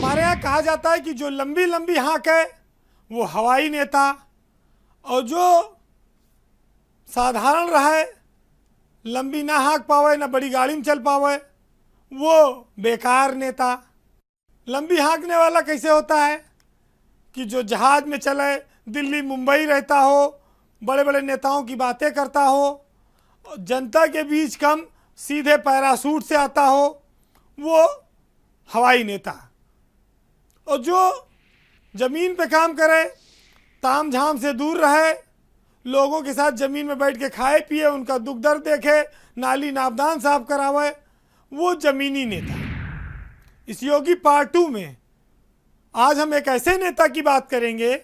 हमारे यहाँ कहा जाता है कि जो लंबी लंबी हाँक है वो हवाई नेता, और जो साधारण रहे, लंबी ना हाँक पावे, ना बड़ी गाड़ी में चल पावे, वो बेकार नेता। लंबी हाँकने वाला कैसे होता है कि जो जहाज में चले, दिल्ली मुंबई रहता हो, बड़े बड़े नेताओं की बातें करता हो, जनता के बीच कम, सीधे पैराशूट से आता हो, वो हवाई नेता। और जो ज़मीन पे काम करे, ताम झाम से दूर रहे, लोगों के साथ ज़मीन में बैठ के खाए पिए, उनका दुख दर्द देखे, नाली नापदान साफ करावे, वो ज़मीनी नेता। इस योगी पार्ट 2 में आज हम एक ऐसे नेता की बात करेंगे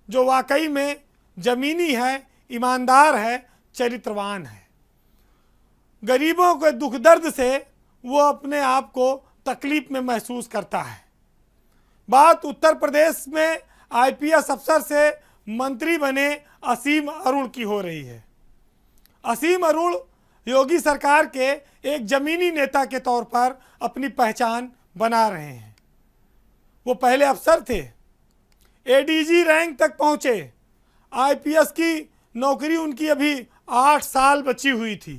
जो वाकई में ज़मीनी है, ईमानदार है, चरित्रवान है। गरीबों के दुख दर्द से वो अपने आप को तकलीफ में महसूस करता है। बात उत्तर प्रदेश में आईपीएस अफसर से मंत्री बने असीम अरुण की हो रही है। असीम अरुण योगी सरकार के एक ज़मीनी नेता के तौर पर अपनी पहचान बना रहे हैं। वो पहले अफसर थे, एडीजी रैंक तक पहुँचे। आईपीएस की नौकरी उनकी अभी 8 साल बची हुई थी।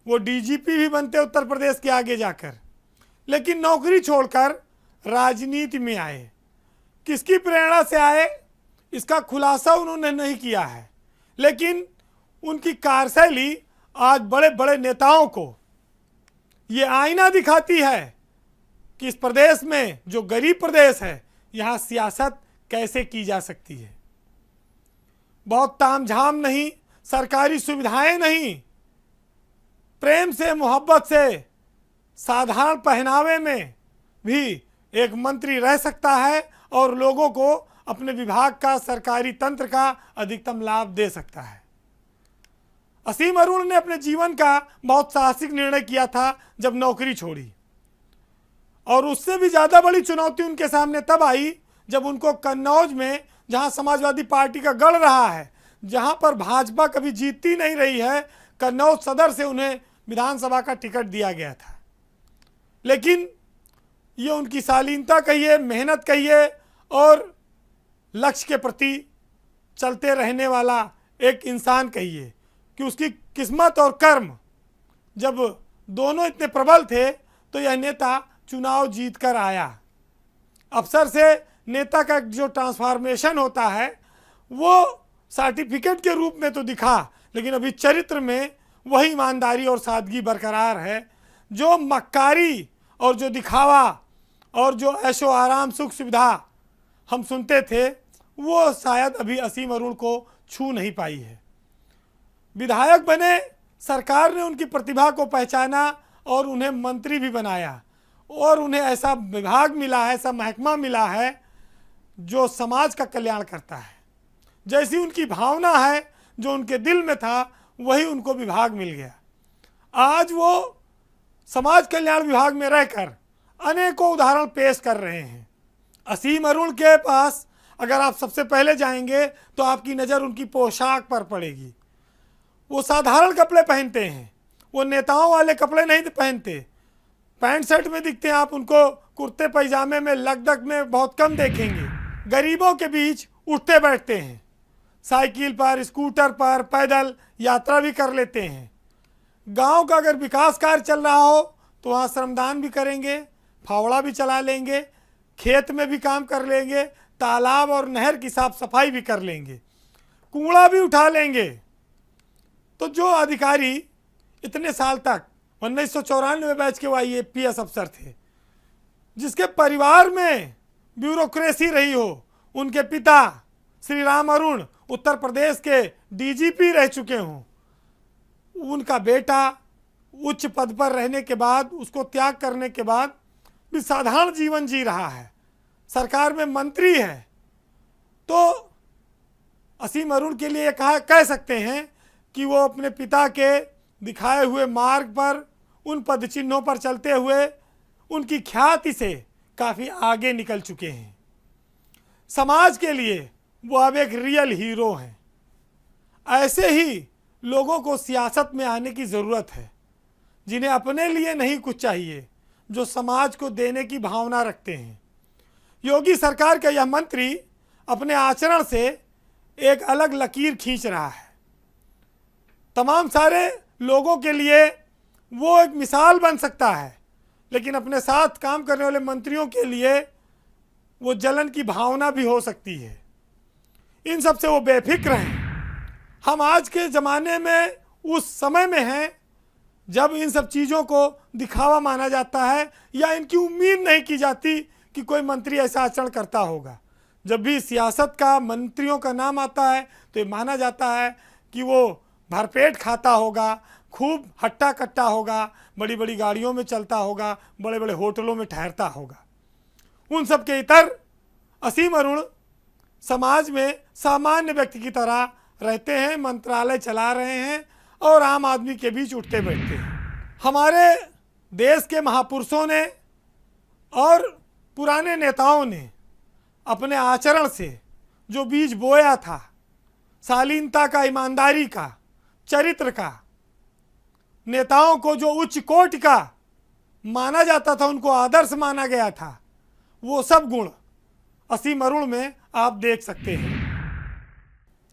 वो डीजीपी भी बनते उत्तर प्रदेश के आगे जाकर, लेकिन नौकरी छोड़कर राजनीति में आए। किसकी प्रेरणा से आए इसका खुलासा उन्होंने नहीं किया है, लेकिन उनकी कार्यशैली आज बड़े बड़े नेताओं को ये आईना दिखाती है कि इस प्रदेश में, जो गरीब प्रदेश है, यहाँ सियासत कैसे की जा सकती है। बहुत तामझाम नहीं, सरकारी सुविधाएं नहीं, प्रेम से, मोहब्बत से, साधारण पहनावे में भी एक मंत्री रह सकता है और लोगों को अपने विभाग का, सरकारी तंत्र का अधिकतम लाभ दे सकता है। असीम अरुण ने अपने जीवन का बहुत साहसिक निर्णय किया था जब नौकरी छोड़ी, और उससे भी ज़्यादा बड़ी चुनौती उनके सामने तब आई जब उनको कन्नौज में, जहां समाजवादी पार्टी का गढ़ रहा है, जहां पर भाजपा कभी जीतती नहीं रही है, कन्नौज सदर से उन्हें विधानसभा का टिकट दिया गया था। लेकिन ये उनकी शालीनता कहिए, मेहनत कहिए, और लक्ष्य के प्रति चलते रहने वाला एक इंसान कहिए कि उसकी किस्मत और कर्म जब दोनों इतने प्रबल थे तो यह नेता चुनाव जीत कर आया। अफसर से नेता का जो ट्रांसफॉर्मेशन होता है वो सर्टिफिकेट के रूप में तो दिखा, लेकिन अभी चरित्र में वही ईमानदारी और सादगी बरकरार है। जो मक्कारी और जो दिखावा और जो ऐशो आराम, सुख सुविधा हम सुनते थे, वो शायद अभी असीम अरुण को छू नहीं पाई है। विधायक बने, सरकार ने उनकी प्रतिभा को पहचाना और उन्हें मंत्री भी बनाया, और उन्हें ऐसा विभाग मिला है, ऐसा महकमा मिला है जो समाज का कल्याण करता है। जैसी उनकी भावना है, जो उनके दिल में था, वही उनको विभाग मिल गया। आज वो समाज कल्याण विभाग में रहकर अनेकों उदाहरण पेश कर रहे हैं। असीम अरुण के पास अगर आप सबसे पहले जाएंगे तो आपकी नज़र उनकी पोशाक पर पड़ेगी। वो साधारण कपड़े पहनते हैं, वो नेताओं वाले कपड़े नहीं पहनते। पैंट शर्ट में दिखते हैं आप उनको, कुर्ते पैजामे में, लगदग में बहुत कम देखेंगे। गरीबों के बीच उठते बैठते हैं, साइकिल पर, स्कूटर पर, पैदल यात्रा भी कर लेते हैं। गांव का अगर विकास कार्य चल रहा हो तो वहाँ श्रमदान भी करेंगे, फावड़ा भी चला लेंगे, खेत में भी काम कर लेंगे, तालाब और नहर की साफ सफाई भी कर लेंगे, कूड़ा भी उठा लेंगे। तो जो अधिकारी इतने साल तक 1994 बैच के आईपीएस अफसर थे, जिसके परिवार में ब्यूरोक्रेसी रही हो, उनके पिता श्री राम अरुण उत्तर प्रदेश के डीजीपी रह चुके हों, उनका बेटा उच्च पद पर रहने के बाद, उसको त्याग करने के बाद भी साधारण जीवन जी रहा है, सरकार में मंत्री है, तो असीम अरुण के लिए कह सकते हैं कि वो अपने पिता के दिखाए हुए मार्ग पर, उन पद चिन्हों पर चलते हुए उनकी ख्याति से काफ़ी आगे निकल चुके हैं। समाज के लिए वो अब एक रियल हीरो हैं। ऐसे ही लोगों को सियासत में आने की ज़रूरत है, जिन्हें अपने लिए नहीं कुछ चाहिए, जो समाज को देने की भावना रखते हैं। योगी सरकार का यह मंत्री अपने आचरण से एक अलग लकीर खींच रहा है। तमाम सारे लोगों के लिए वो एक मिसाल बन सकता है, लेकिन अपने साथ काम करने वाले मंत्रियों के लिए वो जलन की भावना भी हो सकती है। इन सब से वो बेफिक्र हैं। हम आज के ज़माने में उस समय में हैं जब इन सब चीज़ों को दिखावा माना जाता है या इनकी उम्मीद नहीं की जाती कि कोई मंत्री ऐसा आचरण करता होगा। जब भी सियासत का मंत्रियों का नाम आता है तो ये माना जाता है कि वो भरपेट खाता होगा, खूब हट्टा कट्टा होगा, बड़ी बड़ी गाड़ियों में चलता होगा, बड़े बड़े होटलों में ठहरता होगा। उन सब के इतर असीम अरुण समाज में सामान्य व्यक्ति की तरह रहते हैं, मंत्रालय चला रहे हैं और आम आदमी के बीच उठते बैठते हैं। हमारे देश के महापुरुषों ने और पुराने नेताओं ने अपने आचरण से जो बीज बोया था, शालीनता का, ईमानदारी का, चरित्र का, नेताओं को जो उच्च कोटि का माना जाता था, उनको आदर्श माना गया था, वो सब गुण असीम अरुण में आप देख सकते हैं।